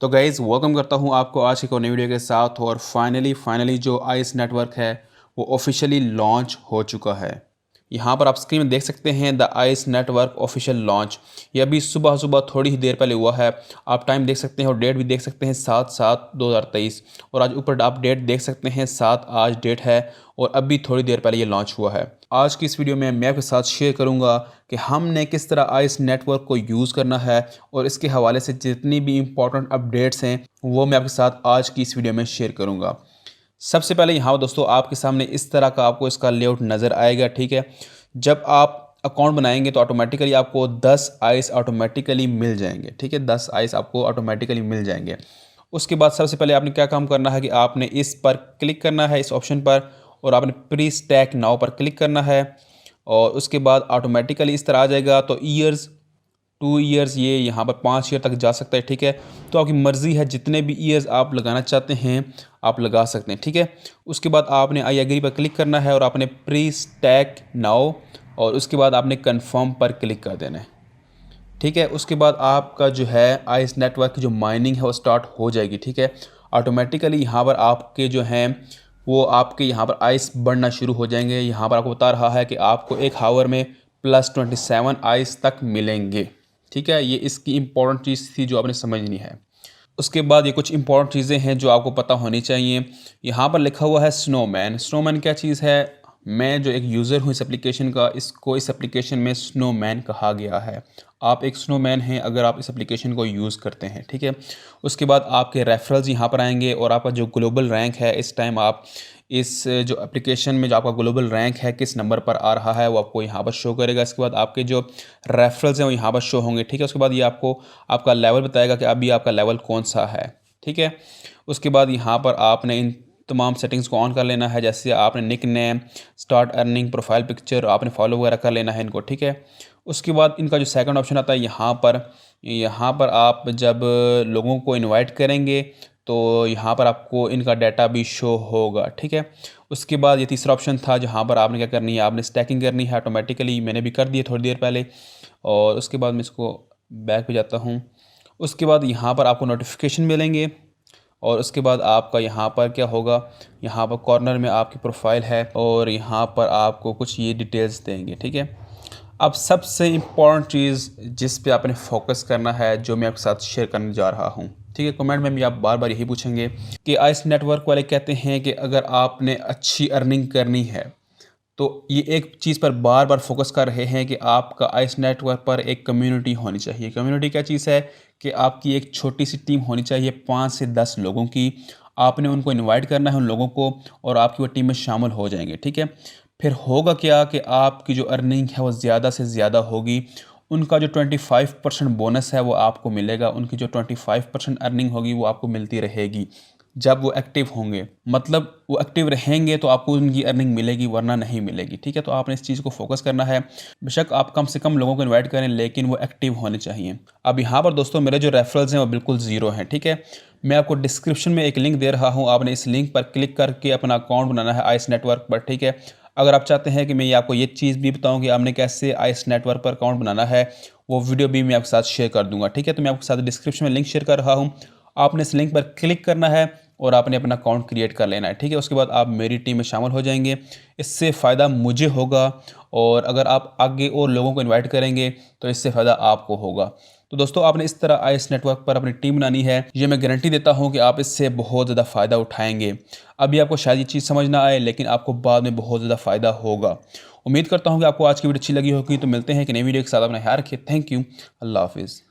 तो guys welcome करता हूँ आपको आज की एक और नई वीडियो के साथ। और फाइनली जो आइस नेटवर्क है वो ऑफिशियली लॉन्च हो चुका है। यहाँ पर आप स्क्रीन में देख सकते हैं the ice network official launch. ये अभी सुबह सुबह थोड़ी ही देर पहले हुआ है। आप टाइम देख सकते हैं और डेट भी देख सकते हैं 7/7/2023। और आज ऊपर आप डेट देख सकते हैं 7 आज डेट है और अभी थोड़ी देर पहले ये लॉन्च हुआ है। आज की इस वीडियो में मैं आपके साथ शेयर करूंगा कि हमने किस तरह आइस नेटवर्क को यूज़ करना है और इसके हवाले से जितनी भी इंपॉर्टेंट अपडेट्स हैं वो मैं आपके साथ आज की इस वीडियो में शेयर करूंगा। सबसे पहले यहाँ दोस्तों आपके सामने इस तरह का आपको इसका लेआउट नज़र आएगा, ठीक है। जब आप अकाउंट बनाएंगे तो ऑटोमेटिकली आपको 10 आइस ऑटोमेटिकली मिल जाएंगे, ठीक है। 10 आइस आपको ऑटोमेटिकली मिल जाएंगे। उसके बाद सबसे पहले आपने क्या काम करना है कि आपने इस पर क्लिक करना है, इस ऑप्शन पर, और आपने प्री स्टैक नाउ पर क्लिक करना है। और उसके बाद ऑटोमेटिकली इस तरह आ जाएगा। तो ईयर्स 2 ईयर्स ये यहाँ पर 5 ईयर तक जा सकता है, ठीक है। तो आपकी मर्ज़ी है जितने भी ईयर्स आप लगाना चाहते हैं आप लगा सकते हैं, ठीक है। उसके बाद आपने आई एग्री पर क्लिक करना है और आपने प्री स्टैक नाउ और उसके बाद आपने कन्फर्म पर क्लिक कर देना है, ठीक है। उसके बाद आपका जो है आइस नेटवर्क की जो माइनिंग है वो स्टार्ट हो जाएगी, ठीक है। ऑटोमेटिकली यहाँ पर आपके जो हैं वो आपके यहाँ पर आइस बढ़ना शुरू हो जाएंगे। यहाँ पर आपको बता रहा है कि आपको 1 हावर में +27 आइस तक मिलेंगे, ठीक है। ये इसकी इम्पोर्टेंट चीज़ थी जो आपने समझनी है। उसके बाद ये कुछ इंपॉर्टेंट चीज़ें हैं जो आपको पता होनी चाहिए। यहाँ पर लिखा हुआ है स्नोमैन। स्नोमैन क्या चीज़ है? मैं जो एक यूज़र हूँ इस एप्लीकेशन का, इसको इस एप्लीकेशन में स्नोमैन कहा गया है। आप एक स्नोमैन हैं अगर आप इस एप्लीकेशन को यूज़ करते हैं, ठीक है। उसके बाद आपके रेफरल्स यहाँ पर आएंगे और आपका जो ग्लोबल रैंक है इस टाइम आप इस जो एप्लीकेशन में जो आपका ग्लोबल रैंक है किस नंबर पर आ रहा है वो आपको यहाँ पर शो करेगा। इसके बाद आपके जो रेफरल्स हैं वो यहाँ पर शो होंगे, ठीक है। उसके बाद ये आपको आपका लेवल बताएगा कि अभी आपका लेवल कौन सा है, ठीक है। उसके बाद यहाँ पर आपने इन तमाम सेटिंग्स को ऑन कर लेना है। जैसे आपने nick name, start earning, profile picture, आपने फॉलो वगैरह कर लेना है इनको, ठीक है। उसके बाद इनका जो सेकंड ऑप्शन आता है यहाँ पर आप जब लोगों को इनवाइट करेंगे तो यहाँ पर आपको इनका डाटा भी शो होगा, ठीक है। उसके बाद ये तीसरा ऑप्शन था जहाँ पर आपने क्या करनी है, आपने स्टैकिंग करनी है ऑटोमेटिकली। मैंने भी कर दिया थोड़ी देर पहले। और उसके बाद मैं इसको बैक पे जाता हूँ। उसके बाद यहाँ पर आपको नोटिफिकेशन मिलेंगे और उसके बाद आपका यहाँ पर क्या होगा, यहाँ पर कॉर्नर में आपकी प्रोफाइल है और यहाँ पर आपको कुछ ये डिटेल्स देंगे, ठीक है। अब सबसे इम्पॉर्टेंट चीज़ जिस पे आपने फोकस करना है जो मैं आपके साथ शेयर करने जा रहा हूँ, ठीक है। कमेंट में भी आप बार बार यही पूछेंगे कि आइस नेटवर्क वाले कहते हैं कि अगर आपने अच्छी अर्निंग करनी है तो ये एक चीज़ पर बार बार फोकस कर रहे हैं कि आपका आइस नेटवर्क पर एक कम्युनिटी होनी चाहिए। कम्युनिटी क्या चीज़ है कि आपकी एक छोटी सी टीम होनी चाहिए 5 से 10 लोगों की। आपने उनको इनवाइट करना है उन लोगों को और आपकी वो टीम में शामिल हो जाएंगे, ठीक है। फिर होगा क्या कि आपकी जो अर्निंग है वो ज़्यादा से ज़्यादा होगी। उनका जो 25% बोनस है वो आपको मिलेगा। उनकी जो 25% अर्निंग होगी वो आपको मिलती रहेगी जब वो एक्टिव होंगे। मतलब वो एक्टिव रहेंगे तो आपको उनकी अर्निंग मिलेगी वरना नहीं मिलेगी, ठीक है। तो आपने इस चीज़ को फोकस करना है। बेशक आप कम से कम लोगों को इनवाइट करें लेकिन वो एक्टिव होने चाहिए। अब यहाँ पर दोस्तों मेरे जो रेफरल्स हैं वो बिल्कुल ज़ीरो हैं, ठीक है। मैं आपको डिस्क्रिप्शन में एक लिंक दे रहा हूँ। आपने इस लिंक पर क्लिक करके अपना अकाउंट बनाना है आइस नेटवर्क पर, ठीक है। अगर आप चाहते हैं कि मैं आपको ये चीज़ भी बताऊँ कि आपने कैसे आइस नेटवर्क पर अकाउंट बनाना है वो वीडियो भी मैं आपके साथ शेयर कर दूँगा, ठीक है। तो मैं आपके साथ डिस्क्रिप्शन में लिंक शेयर कर रहा हूँ। आपने इस लिंक पर क्लिक करना है और आपने अपना अकाउंट क्रिएट कर लेना है, ठीक है। उसके बाद आप मेरी टीम में शामिल हो जाएंगे। इससे फ़ायदा मुझे होगा और अगर आप आगे और लोगों को इनवाइट करेंगे तो इससे फ़ायदा आपको होगा। तो दोस्तों आपने इस तरह आइस नेटवर्क पर अपनी टीम बनानी है। ये मैं गारंटी देता हूँ कि आप इससे बहुत ज़्यादा फ़ायदा उठाएंगे। अभी आपको शायद ये चीज़ समझ ना आए लेकिन आपको बाद में बहुत ज़्यादा फ़ायदा होगा। उम्मीद करता हूँ कि आपको आज की वीडियो अच्छी लगी होगी। तो मिलते हैं कि नई वीडियो के साथ। अपना ख्याल रखिए। Thank you. अल्लाह हाफिज़।